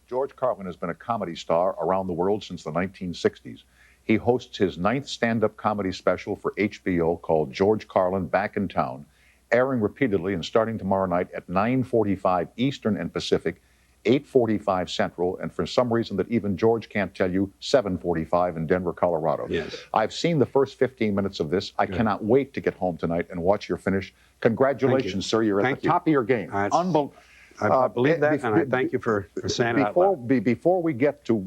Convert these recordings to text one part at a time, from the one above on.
George Carlin has been a comedy star around the world since the 1960s. He hosts his 9th stand-up comedy special for HBO called George Carlin Back in Town, airing repeatedly and starting tomorrow night at 9:45 Eastern and Pacific, 8:45 Central, and for some reason that even George can't tell you, 7:45 in Denver, Colorado. Yes. I've seen the first 15 minutes of this. I cannot wait to get home tonight and watch your finish. Congratulations, sir. You're at the top of your game. Unbelievable. I believe that, and I thank you for saying it out loud. Before we get to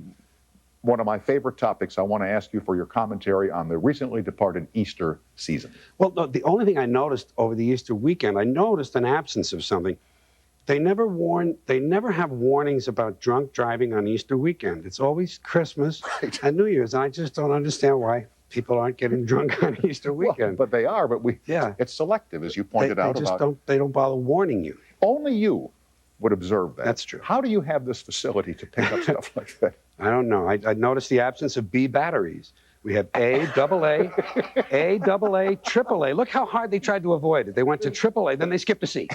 one of my favorite topics, I want to ask you for your commentary on the recently departed Easter season. Well, no, the only thing I noticed over the Easter weekend, I noticed an absence of something. They never have warnings about drunk driving on Easter weekend. It's always Christmas and New Year's. And I just don't understand why people aren't getting drunk on Easter weekend. Well, but they are, but it's selective, as you pointed out. They don't bother warning you. Only you would observe that. That's true. How do you have this facility to pick up stuff like that? I don't know. I noticed the absence of B batteries. We have A, double A, triple A. Look how hard they tried to avoid it. They went to triple A, then they skipped a C,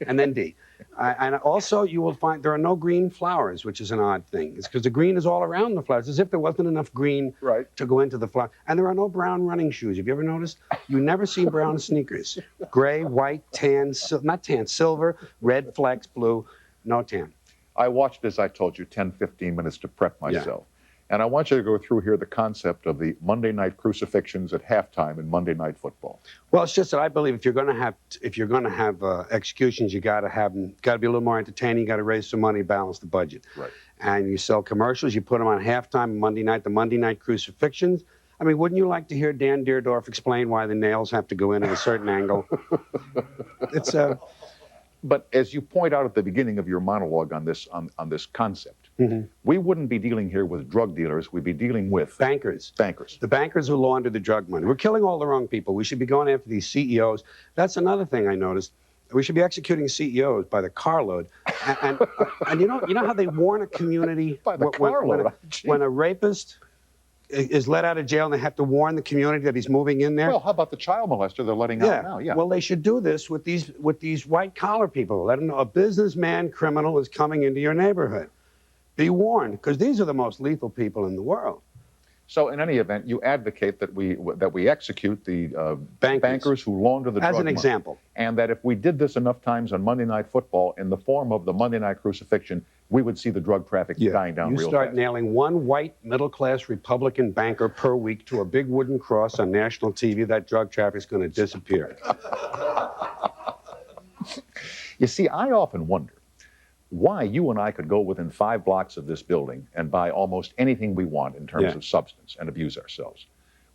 and then D. And also, you will find there are no green flowers, which is an odd thing. It's because the green is all around the flowers, as if there wasn't enough green to go into the flower. And there are no brown running shoes. Have you ever noticed? You never see brown sneakers. Gray, white, tan, not tan, silver, red flecks, blue, no tan. I watched, as I told you, 10, 15 minutes to prep myself. And I want you to go through here the concept of the Monday night crucifixions at halftime in Monday Night Football. Well, it's just that I believe if you're going to have executions, you got to be a little more entertaining. You got to raise some money, balance the budget. Right. And you sell commercials. You put them on halftime Monday night. The Monday night crucifixions. I mean, wouldn't you like to hear Dan Deerdorf explain why the nails have to go in at a certain angle? It's But as you point out at the beginning of your monologue on this concept, we wouldn't be dealing here with drug dealers. We'd be dealing with bankers. Bankers. The bankers who launder the drug money. We're killing all the wrong people. We should be going after these CEOs. That's another thing I noticed. We should be executing CEOs by the carload. And you know how they warn a community by the carload. When a rapist is let out of jail and they have to warn the community that he's moving in there? Well, how about the child molester they're letting out now? Yeah. Well, they should do this with these white-collar people. Let them know a businessman criminal is coming into your neighborhood. Be warned, because these are the most lethal people in the world. So, in any event, you advocate that we execute the bankers who launder the drug money. As an example. And that if we did this enough times on Monday Night Football in the form of the Monday Night Crucifixion, we would see the drug traffic dying down real fast. You start nailing one white middle-class Republican banker per week to a big wooden cross on national TV, that drug traffic is going to disappear. You see, I often wonder why you and I could go within 5 blocks of this building and buy almost anything we want in terms of substance and abuse ourselves.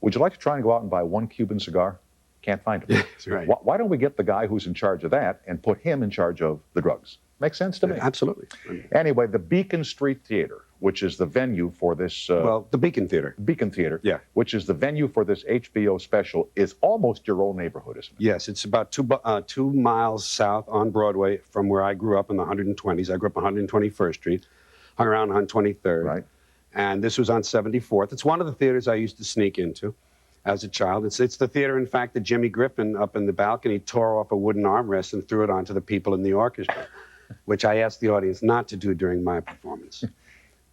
Would you like to try and go out and buy one Cuban cigar? Can't find them. That's right. Why don't we get the guy who's in charge of that and put him in charge of the drugs? Makes sense to me. Absolutely. Anyway, the Beacon Street Theater, which is the venue for this... the Beacon Theater. Beacon Theater, which is the venue for this HBO special, is almost your old neighborhood, isn't it? Yes, it's about 2 miles south on Broadway from where I grew up in the 120s. I grew up on 121st Street, hung around on 23rd. Right. And this was on 74th. It's one of the theaters I used to sneak into as a child. It's the theater, in fact, that Jimmy Griffin, up in the balcony, tore off a wooden armrest and threw it onto the people in the orchestra, which I asked the audience not to do during my performance.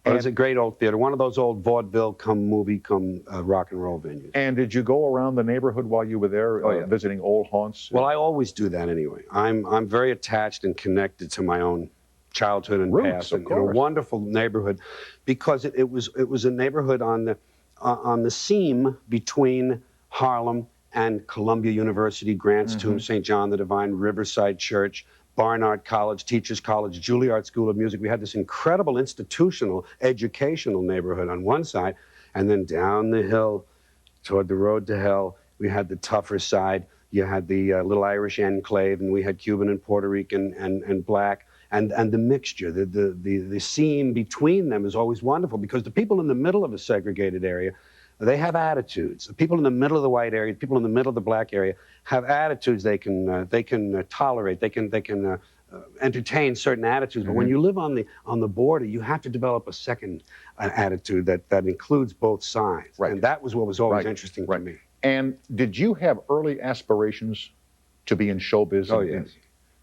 But it's a great old theater, one of those old vaudeville come movie come rock and roll venues. And did you go around the neighborhood while you were there, visiting old haunts? Well, I always do that anyway. I'm very attached and connected to my own childhood and past, and in a wonderful neighborhood, because it was a neighborhood on the seam between Harlem and Columbia University, Grant's Tomb, St. John the Divine, Riverside Church, Barnard College, Teachers College, Juilliard School of Music. We had this incredible institutional, educational neighborhood on one side, and then down the hill toward the road to hell, we had the tougher side. You had the little Irish enclave, and we had Cuban and Puerto Rican and black, and the mixture, the seam between them is always wonderful, because the people in the middle of a segregated area, they have attitudes. The people in the middle of the white area, people in the middle of the black area, have attitudes they can tolerate. They can entertain certain attitudes. But when you live on the border, you have to develop a second attitude that includes both sides. Right. And that was what was always interesting to me. And did you have early aspirations to be in showbiz? Oh, yes.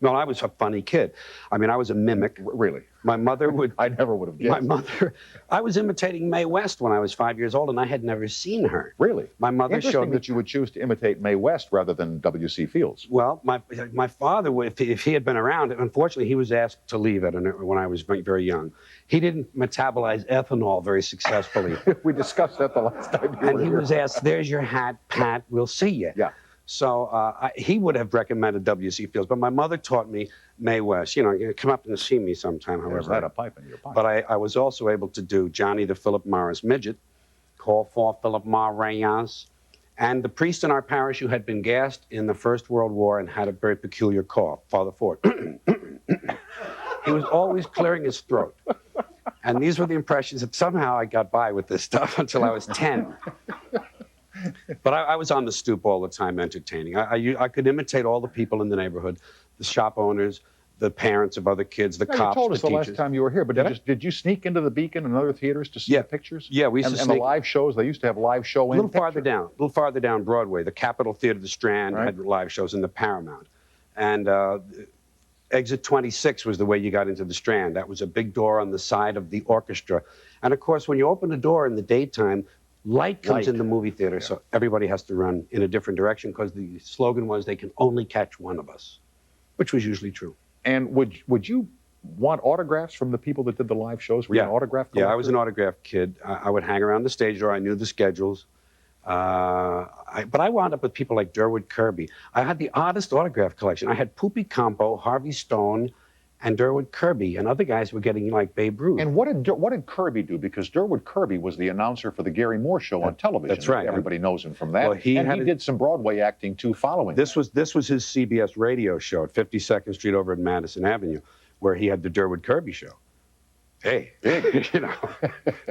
No, I was a funny kid. I mean, I was a mimic. Really? My mother would. I never would have guessed. My mother. I was imitating Mae West when I was 5 years old, and I had never seen her. Really? My mother showed me that you would choose to imitate Mae West rather than W.C. Fields. Well, my father, if he had been around, unfortunately, he was asked to leave when I was very, very young. He didn't metabolize ethanol very successfully. We discussed that the last time you were And he here. was asked, "There's your hat, Pat. We'll see you." Yeah. So he would have recommended W.C. Fields, but my mother taught me Mae West. You know, come up and see me sometime, There's however. that a pipe in your pocket. But I was also able to do Johnny the Philip Morris Midget, Call for Philip Morris, and the priest in our parish who had been gassed in the First World War and had a very peculiar cough, Father Ford. He was always clearing his throat. And these were the impressions that somehow I got by with this stuff until I was 10. But I was on the stoop all the time entertaining. I could imitate all the people in the neighborhood, the shop owners, the parents of other kids, the cops, you told us the the teachers. last time you were here, but did you sneak into the Beacon and other theaters to see the pictures? Yeah, we used to and sneak. the live shows, they used to have live show A little farther down Broadway, the Capitol Theater, the Strand, had live shows in the Paramount. And exit 26 was the way you got into the Strand. That was a big door on the side of the orchestra. And of course, when you open the door in the daytime, light comes in the movie theater, so everybody has to run in a different direction because the slogan was they can only catch one of us, which was usually true. And would you want autographs from the people that did the live shows? Were you an autograph collector? Yeah, I was an autograph kid. I would hang around the stage door. I knew the schedules. But I wound up with people like Durwood Kirby. I had the oddest autograph collection. I had Poopy Campo, Harvey Stone, and Durwood Kirby, and other guys were getting like Babe Ruth. And what did Kirby do? Because Durwood Kirby was the announcer for the Gary Moore Show on television. That's right. Everybody knows him from that. Well, he did some Broadway acting too following this was his CBS radio show at 52nd Street over at Madison Avenue, where he had the Durwood Kirby Show. Hey, big, you know.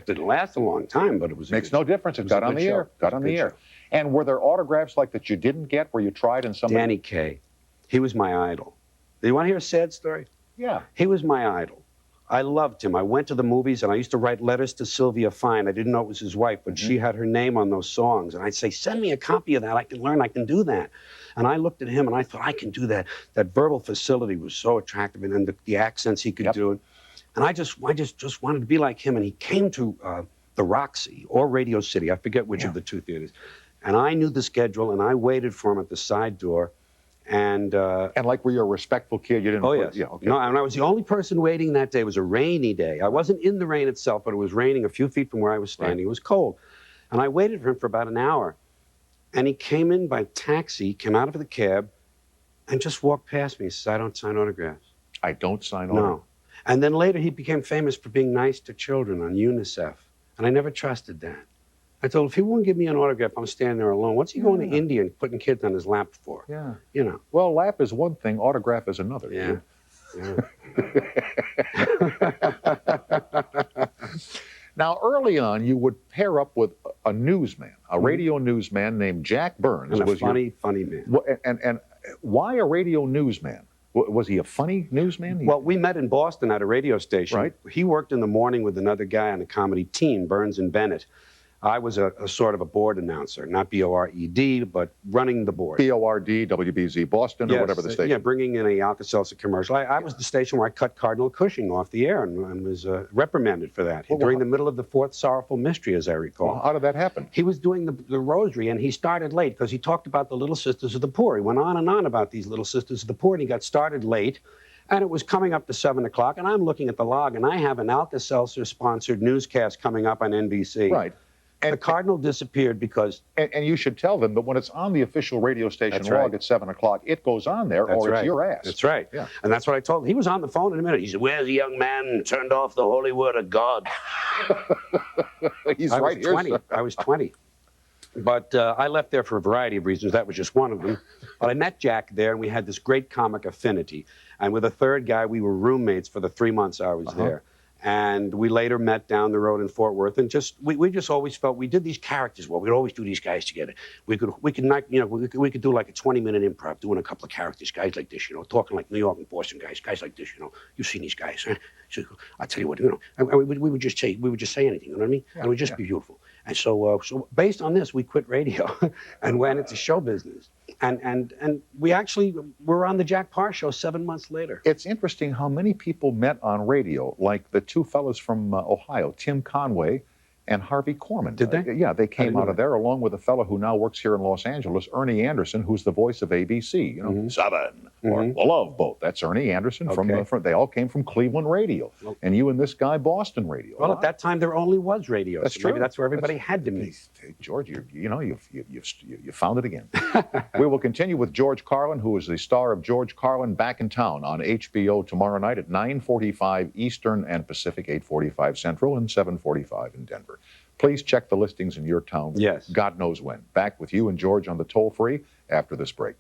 Didn't last a long time, but it was makes no difference. It got on the air. Got on the air. And were there autographs like that you didn't get where you tried and somebody? Danny Kaye. He was my idol. Do you want to hear a sad story? Yeah. He was my idol. I loved him. I went to the movies and I used to write letters to Sylvia Fine. I didn't know it was his wife, but she had her name on those songs. And I'd say, send me a copy of that. I can learn. I can do that. And I looked at him and I thought, I can do that. That verbal facility was so attractive, and then the accents he could do. And I just wanted to be like him. And he came to the Roxy or Radio City. I forget which of the two theaters. And I knew the schedule, and I waited for him at the side door. And like, were you a respectful kid? You didn't. Oh, yes. Yeah. Okay. No, and I was the only person waiting that day. It was a rainy day. I wasn't in the rain itself, but it was raining a few feet from where I was standing. It was cold. And I waited for him for about an hour. And he came in by taxi, came out of the cab, and just walked past me. He says, I don't sign autographs. I don't sign autographs? No. And then later he became famous for being nice to children on UNICEF. And I never trusted that. I told him, if he won't give me an autograph, I'm standing there alone. What's he going to India and putting kids on his lap for? Yeah. You know. Well, lap is one thing, autograph is another. Yeah. Now, early on, you would pair up with a newsman, a radio newsman named Jack Burns. And a funny man. And why a radio newsman? Was he a funny newsman? Well, we met in Boston at a radio station. Right. He worked in the morning with another guy on the comedy team, Burns and Bennett. I was a sort of a board announcer, not B-O-R-E-D, but running the board. B-O-R-D, WBZ Boston, or whatever the station. Yeah, bringing in a Alka-Seltzer commercial. I was the station where I cut Cardinal Cushing off the air and was reprimanded for that during the middle of the fourth sorrowful mystery, as I recall. Well, how did that happen? He was doing the rosary, and he started late because he talked about the Little Sisters of the Poor. He went on and on about these Little Sisters of the Poor, and he got started late. And it was coming up to 7 o'clock, and I'm looking at the log, and I have an Alka-Seltzer-sponsored newscast coming up on NBC. Right. And the Cardinal disappeared because... And you should tell them that when it's on the official radio station log at 7 o'clock, it goes on there, or it's your ass. That's right. Yeah. And that's what I told him. He was on the phone in a minute. He said, where's the young man who turned off the holy word of God? He's right here. 20. I was 20. But I left there for a variety of reasons. That was just one of them. But I met Jack there, and we had this great comic affinity. And with a third guy, we were roommates for the 3 months I was there. And we later met down the road in Fort Worth, and we just always felt we did these characters well. We'd always do these guys together. We could not, you know, we could do like a 20-minute improv, doing a couple of characters, guys like this, you know, talking like New York and Boston guys like this, you know. You've seen these guys, huh? So I tell you what, you know, and we would just say anything, you know what I mean? And it would just be beautiful. And so based on this, we quit radio and went into show business. And we actually were on the Jack Parr show 7 months later. It's interesting how many people met on radio, like the two fellows from Ohio, Tim Conway and Harvey Korman. Did they? Yeah, they came out of there along with a fellow who now works here in Los Angeles, Ernie Anderson, who's the voice of ABC. You know, Seven or The Love Boat. That's Ernie Anderson from they all came from Cleveland radio, and you and this guy Boston radio. Well, at that time there only was radio. That's so true. Maybe that's where everybody had to meet. George, you found it again. We will continue with George Carlin, who is the star of George Carlin Back in Town on HBO tomorrow night at 9:45 Eastern and Pacific, 8:45 Central, and 7:45 in Denver. Please check the listings in your town. Yes. God knows when. Back with you and George on the toll-free after this break.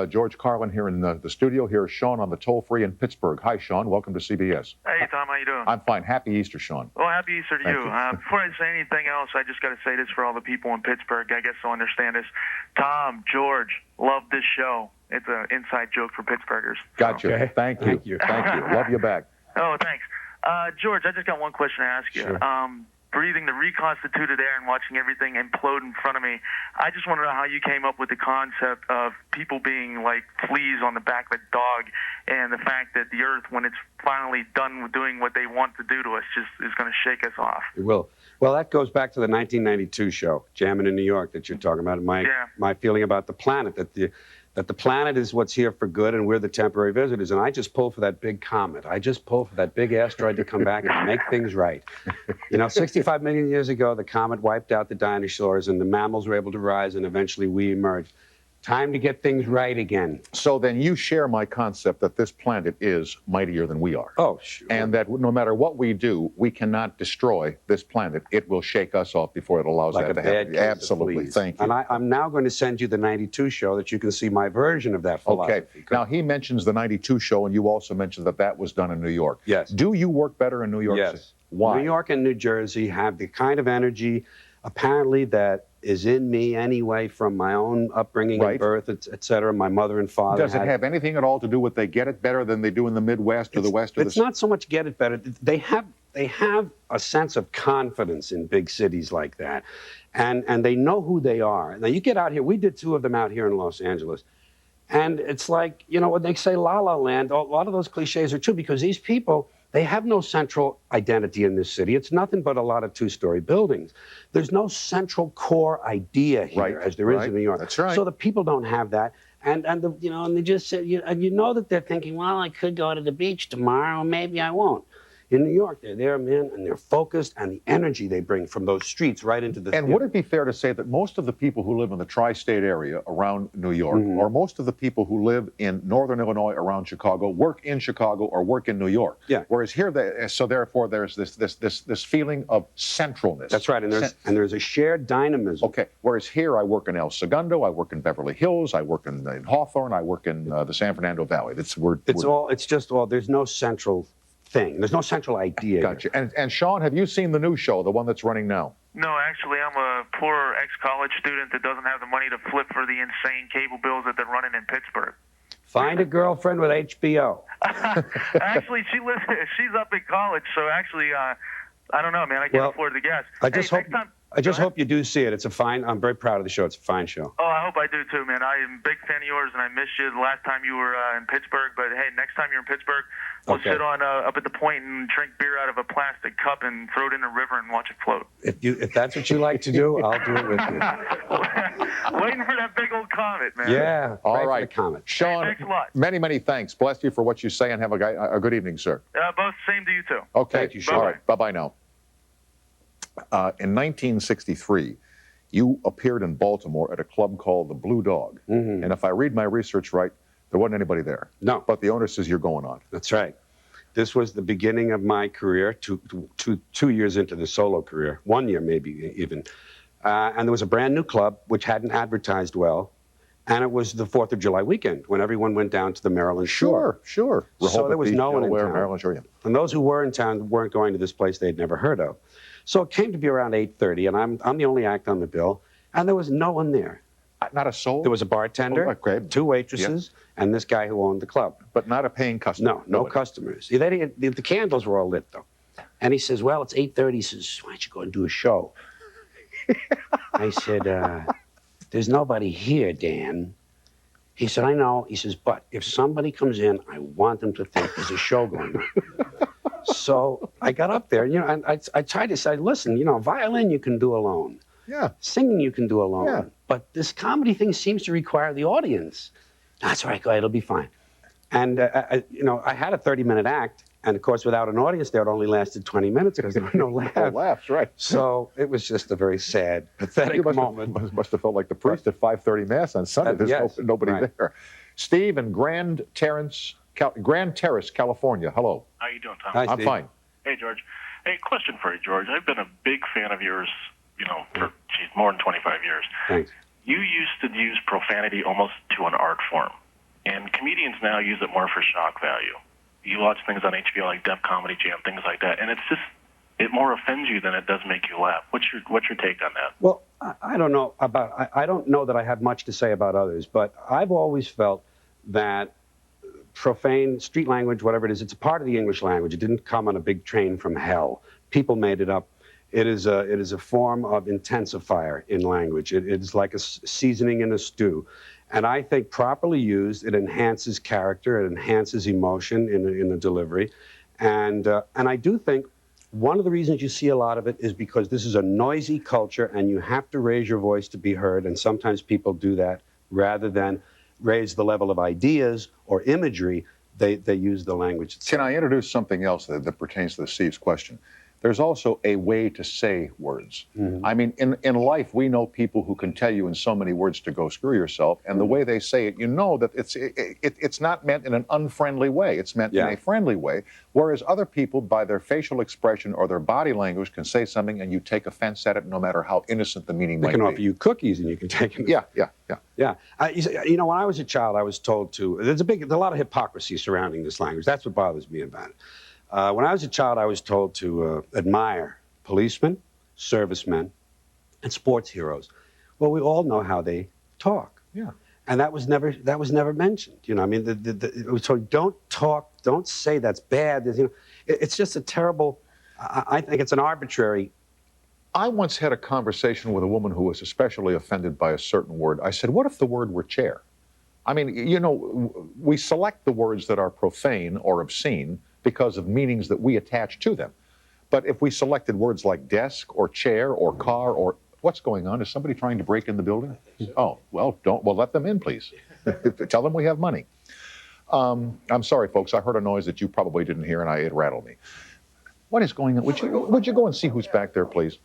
George Carlin here in the studio. Here is Sean on the toll-free in Pittsburgh. Hi, Sean. Welcome to CBS. Hey, Tom. How you doing? I'm fine. Happy Easter, Sean. Well, happy Easter to Thank you. you. Before I say anything else, I just got to say this for all the people in Pittsburgh. I guess they'll understand this. Tom, George, love this show. It's an inside joke for Pittsburghers. Gotcha. Okay. Thank you. Thank you. Love you back. Oh, thanks. George, I just got one question to ask you. Sure. Breathing the reconstituted air and watching everything implode in front of me, I just want to know how you came up with the concept of people being like fleas on the back of a dog, and the fact that the Earth, when it's finally done with doing what they want to do to us, just is going to shake us off. It will. Well, that goes back to the 1992 show, Jammin' in New York, that you're talking about. My feeling about the planet, that the planet is what's here for good and we're the temporary visitors. And I just pull for that big comet. I just pull for that big asteroid to come back and make things right. 65 million years ago, the comet wiped out the dinosaurs and the mammals were able to rise and eventually we emerged. Time to get things right again. So then you share my concept that this planet is mightier than we are. Oh, sure. And that no matter what we do, we cannot destroy this planet. It will shake us off before it allows like that to happen. Absolutely. Thank you. And I'm now going to send you the 92 show that you can see my version of that philosophy. Okay. Now, he mentions the 92 show, and you also mentioned that was done in New York. Yes. Do you work better in New York City? Yes. Why? New York and New Jersey have the kind of energy, apparently, that is in me anyway from my own upbringing and birth, et cetera. My mother and father. Does it have anything at all to do with they get it better than they do in the Midwest or the West? It's not so much get it better. They have a sense of confidence in big cities like that, and they know who they are. Now you get out here. We did 2 of them out here in Los Angeles, and it's like when they say La La Land. A lot of those cliches are true because these people. They have no central identity in this city. It's nothing but a lot of 2-story buildings. There's no central core idea here as there is in New York. That's right. So the people don't have that. And they just say, that they're thinking, well, I could go to the beach tomorrow, maybe I won't. In New York, they're there, man, and they're focused, and the energy they bring from those streets right into the And would it be fair to say that most of the people who live in the tri-state area around New York, or most of the people who live in northern Illinois around Chicago, work in Chicago or work in New York? Yeah. Whereas here, therefore, there's this feeling of centralness. That's right, and there's a shared dynamism. Okay. Whereas here, I work in El Segundo, I work in Beverly Hills, I work in Hawthorne, I work in the San Fernando Valley. There's no central thing. There's no central idea. Gotcha. And Sean, have you seen the new show, the one that's running now? No, actually, I'm a poor ex-college student that doesn't have the money to flip for the insane cable bills that they're running in Pittsburgh. Find a girlfriend with HBO. Actually, she's up in college, so actually, I don't know, man. I can't afford the gas. I just hope you do see it. I'm very proud of the show. It's a fine show. Oh, I hope I do too, man. I am a big fan of yours, and I missed you the last time you were in Pittsburgh. But hey, next time you're in Pittsburgh, we'll sit on up at the point and drink beer out of a plastic cup and throw it in a river and watch it float. If that's what you like to do, I'll do it with you. Waiting for that big old comet, man. Yeah. All right, comet. Sean. Hey, thanks a lot. Many, many thanks. Bless you for what you say, and have a good evening, sir. Both same to you too. Okay. Thank you, Sean. All right. Bye-bye now. In 1963, you appeared in Baltimore at a club called the Blue Dog. And if I read my research right, there wasn't anybody there. No. But the owner says you're going on. That's right. This was the beginning of my career, 2 years into the solo career, 1 year maybe even. And there was a brand new club which hadn't advertised well. And it was the 4th of July weekend when everyone went down to the Maryland shore. Sure. So there was no one in town. Maryland shore, yeah. And those who were in town weren't going to this place they'd never heard of. So it came to be around 8:30, and I'm the only act on the bill, and there was no one there. Not a soul? There was a bartender, Oh, okay. 2 waitresses, and this guy who owned the club. But not a paying customer? No, no customers. The candles were all lit, though. And he says, well, it's 8:30. He says, why don't you go and do a show? I said, there's nobody here, Dan. He said, I know. He says, but if somebody comes in, I want them to think there's a show going on. So I got up there, and I tried to say, listen, violin you can do alone. Yeah. Singing you can do alone. Yeah. But this comedy thing seems to require the audience. That's right, go ahead, it'll be fine. And, I had a 30-minute act. And, of course, without an audience there, it only lasted 20 minutes because there were no laughs. No laughs, right. So it was just a very sad, pathetic moment. Must have felt like the priest at 5:30 Mass on Sunday. There's yes, nobody right. there. Steve in Grand Terrace, California. Hello. How you doing, Tom? Hi, I'm Steve. fine. Hey, George. Hey, question for you, George. I've been a big fan of yours, for more than 25 years. Thanks. You used to use profanity almost to an art form, and comedians now use it more for shock value. You watch things on HBO like Def Comedy Jam, things like that, and it more offends you than it does make you laugh. What's your take on that? Well, I don't know I don't know that I have much to say about others, but I've always felt that profane street language, whatever it is, it's a part of the English language. It didn't come on a big train from hell. People made it up. It is a form of intensifier in language. It is like a seasoning in a stew. And I think properly used, it enhances character, it enhances emotion in the delivery. And I do think one of the reasons you see a lot of it is because this is a noisy culture and you have to raise your voice to be heard. And sometimes people do that rather than raise the level of ideas or imagery, they use the language itself. Can I introduce something else that pertains to Steve's question? There's also a way to say words. Mm-hmm. I mean, in life, we know people who can tell you in so many words to go screw yourself, and the way they say it, you know that it's not meant in an unfriendly way. It's meant in a friendly way, whereas other people, by their facial expression or their body language, can say something and you take offense at it no matter how innocent the meaning might be. They can offer you cookies and you can take it. Yeah. Yeah. When I was a child, I was told there's a lot of hypocrisy surrounding this language. That's what bothers me about it. When I was a child, I was told to admire policemen, servicemen, and sports heroes. Well, we all know how they talk. Yeah. And that was never mentioned. It was told, don't talk, don't say that's bad. It's just a terrible. I think it's an arbitrary. I once had a conversation with a woman who was especially offended by a certain word. I said, what if the word were chair? I mean, we select the words that are profane or obscene because of meanings that we attach to them. But if we selected words like desk or chair or car or what's going on? Is somebody trying to break in the building? Oh, well, let them in, please. Tell them we have money. I'm sorry, folks. I heard a noise that you probably didn't hear, and it rattled me. What is going on? Would you go and see who's back there, please?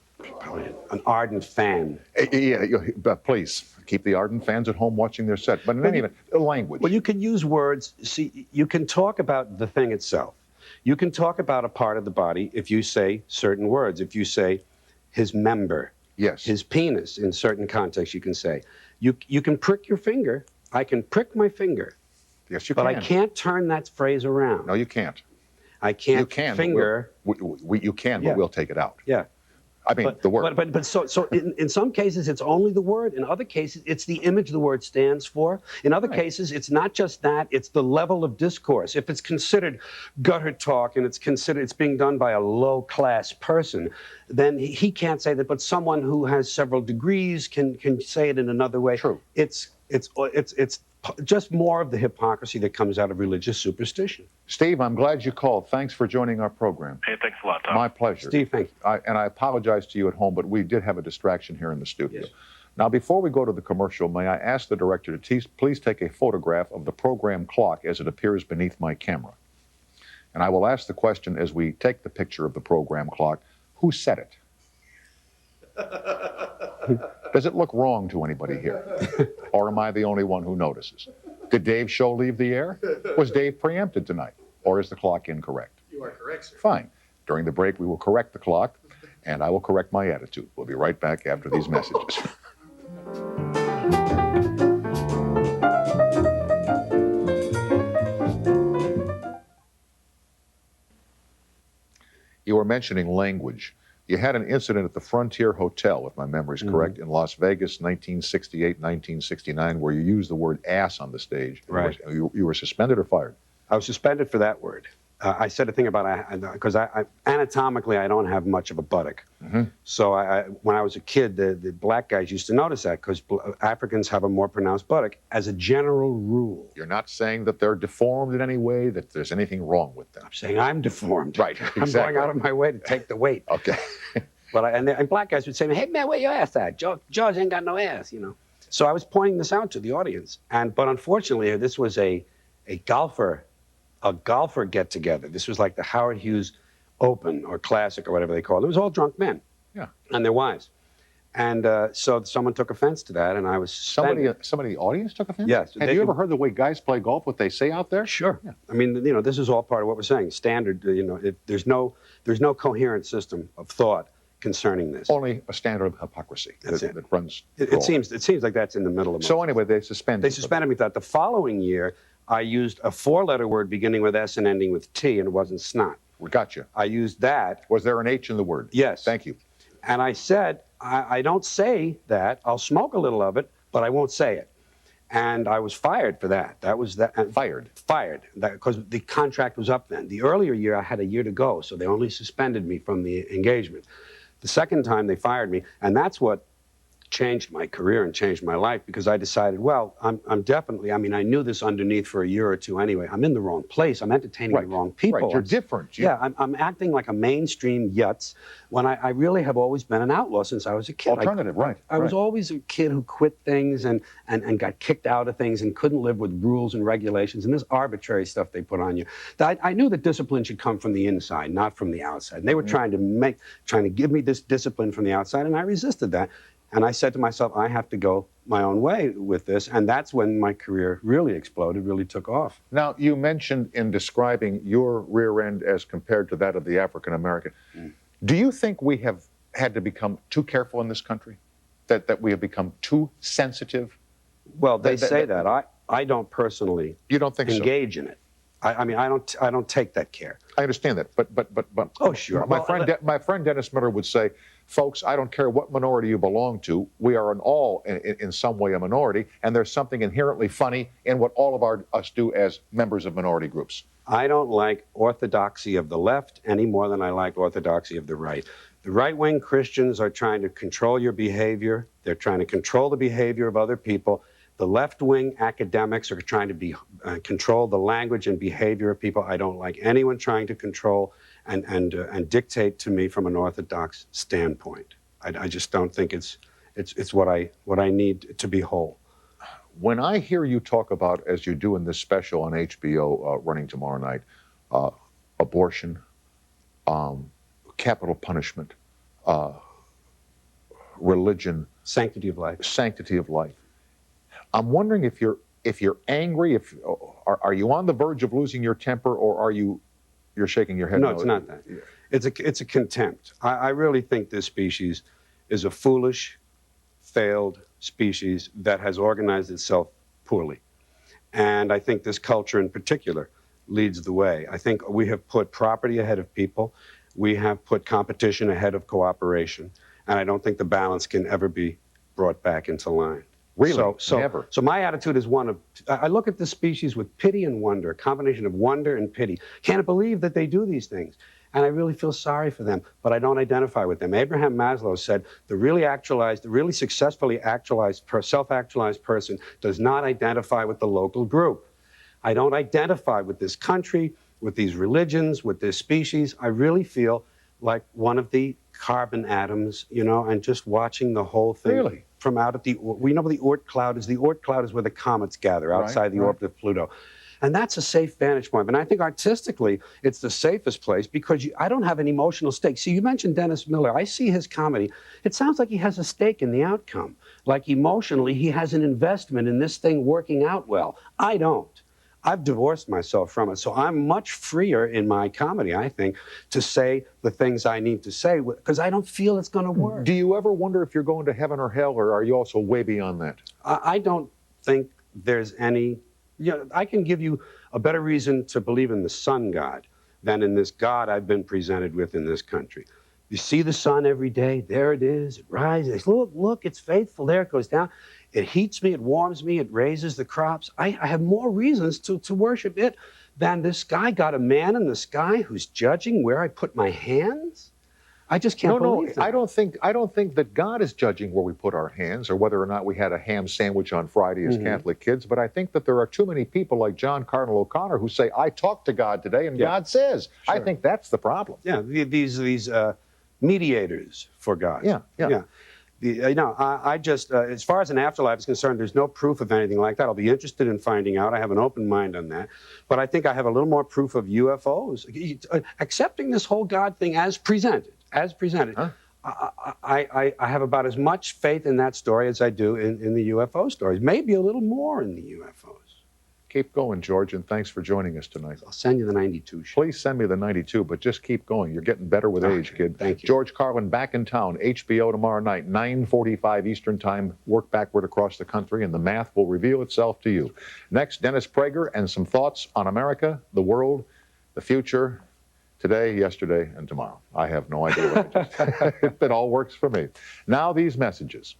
An ardent fan. Yeah, please. Keep the ardent fans at home watching their set. But in any event, language. Well, you can use words. See, you can talk about the thing itself. You can talk about a part of the body if you say certain words. If you say his member, yes, his penis, in certain contexts, you can say. You can prick your finger. I can prick my finger. Yes, you can. But I can't turn that phrase around. No, you can't. I can't you can, finger. You can, but we'll take it out. Yeah. I mean, the word. But so in some cases, it's only the word. In other cases, it's the image the word stands for. In other cases, it's not just that, it's the level of discourse. If it's considered gutter talk and it's being done by a low-class person, then he can't say that, but someone who has several degrees can say it in another way. True. It's just more of the hypocrisy that comes out of religious superstition. Steve, I'm glad you called. Thanks for joining our program. Hey, thanks a lot, Tom. My pleasure. Steve, thank you. And I apologize to you at home, but we did have a distraction here in the studio. Yes. Now, before we go to the commercial, may I ask the director to please take a photograph of the program clock as it appears beneath my camera. And I will ask the question as we take the picture of the program clock, who set it? Does it look wrong to anybody here? Or am I the only one who notices? Did Dave's show leave the air? Was Dave preempted tonight? Or is the clock incorrect? You are correct, sir. Fine. During the break, we will correct the clock, and I will correct my attitude. We'll be right back after these messages. You were mentioning language. You had an incident at the Frontier Hotel, if my memory is correct, in Las Vegas, 1968, 1969, where you used the word ass on the stage. Right. You were suspended or fired? I was suspended for that word. I said a thing about, because anatomically I don't have much of a buttock. So when I was a kid, the black guys used to notice that, because Africans have a more pronounced buttock as a general rule. You're not saying that they're deformed in any way, that there's anything wrong with them. I'm saying I'm deformed. Right, I'm exactly. going out of my way to take the weight. Okay. But and black guys would say, "Hey man, where your ass at? George ain't got no ass," you know. So I was pointing this out to the audience, but unfortunately, this was a golfer get-together. This was like the Howard Hughes Open or Classic or whatever they call it. It was all drunk men. Yeah. And their wives. And so someone took offense to that, and I was suspended. Somebody in the audience took offense? Yes. Have you ever heard the way guys play golf, what they say out there? Sure. Yeah. I mean, you know, this is all part of what we're saying. Standard, there's no coherent system of thought concerning this. Only a standard of hypocrisy that runs. It seems like that's in the middle of it. So anyway, they suspended. They suspended me for that. The following year, I used a 4-letter word beginning with S and ending with T, and it wasn't snot. We got you. I used that. Was there an H in the word? Yes. Thank you. And I said, I don't say that. I'll smoke a little of it, but I won't say it. And I was fired for that. That was that. Fired? Fired, because the contract was up then. The earlier year, I had a year to go, so they only suspended me from the engagement. The second time, they fired me, and that's what changed my career and changed my life, because I decided, well, I'm definitely, I mean, I knew this underneath for a year or two anyway. I'm in the wrong place. I'm entertaining the wrong people. Right, you're different. Yeah, I'm acting like a mainstream yutz when I really have always been an outlaw since I was a kid. Alternative, right. I was always a kid who quit things and got kicked out of things and couldn't live with rules and regulations and this arbitrary stuff they put on you. I knew that discipline should come from the inside, not from the outside. And they were trying to give me this discipline from the outside, and I resisted that. And I said to myself, I have to go my own way with this. And that's when my career really exploded, really took off. Now, you mentioned in describing your rear end as compared to that of the African American. Do you think we have had to become too careful in this country? That we have become too sensitive? Well, they say that. I don't personally you don't think engage in it. I mean, I don't take that care. I understand that, but oh, sure. My friend Dennis Miller would say, folks, I don't care what minority you belong to. We are all in some way a minority, and there's something inherently funny in what all of us do as members of minority groups. I don't like orthodoxy of the left any more than I like orthodoxy of the right. The right-wing Christians are trying to control your behavior. They're trying to control the behavior of other people. The left-wing academics are trying to control the language and behavior of people. I don't like anyone trying to control and dictate to me from an orthodox standpoint. I just don't think it's what I need to be whole. When I hear you talk about, as you do in this special on HBO running tomorrow night, abortion, capital punishment, religion, sanctity of life. I'm wondering if you're angry, are you on the verge of losing your temper, or you're shaking your head? No, it's not that. It's a contempt. I really think this species is a foolish, failed species that has organized itself poorly. And I think this culture in particular leads the way. I think we have put property ahead of people. We have put competition ahead of cooperation. And I don't think the balance can ever be brought back into line. Really? Never. So my attitude is one of, I look at this species with pity and wonder, a combination of wonder and pity. Can't believe that they do these things. And I really feel sorry for them, but I don't identify with them. Abraham Maslow said, the really successfully self-actualized person does not identify with the local group. I don't identify with this country, with these religions, with this species. I really feel like one of the carbon atoms, and just watching the whole thing. Really? From out at we know the Oort cloud is. The Oort cloud is where the comets gather outside the orbit of Pluto. And that's a safe vantage point. And I think artistically, it's the safest place because I don't have an emotional stake. See, you mentioned Dennis Miller. I see his comedy. It sounds like he has a stake in the outcome. Like emotionally, he has an investment in this thing working out well. I don't. I've divorced myself from it. So I'm much freer in my comedy, I think, to say the things I need to say because I don't feel it's going to work. Do you ever wonder if you're going to heaven or hell, or are you also way beyond that? I don't think there's any... I can give you a better reason to believe in the sun god than in this God I've been presented with in this country. You see the sun every day. There it is. It rises. Look, it's faithful. There it goes down. It heats me. It warms me. It raises the crops. I have more reasons to worship it than this guy. Got a man in the sky who's judging where I put my hands? I just can't believe that. I don't think that God is judging where we put our hands or whether or not we had a ham sandwich on Friday as Catholic kids, but I think that there are too many people like John Cardinal O'Connor who say, I talked to God today and God says. Sure. I think that's the problem. Yeah, these mediators for God. Yeah. I just, as far as an afterlife is concerned, there's no proof of anything like that. I'll be interested in finding out. I have an open mind on that. But I think I have a little more proof of UFOs. Accepting this whole God thing as presented. Huh? I have about as much faith in that story as I do in the UFO stories. Maybe a little more in the UFOs. Keep going, George, and thanks for joining us tonight. I'll send you the 92 show. Please send me the 92, but just keep going. You're getting better with age, kid. Thank you. George Carlin back in town, HBO tomorrow night, 9:45 Eastern Time. Work backward across the country, and the math will reveal itself to you. Next, Dennis Prager and some thoughts on America, the world, the future, today, yesterday, and tomorrow. I have no idea what it is. It all works for me. Now these messages.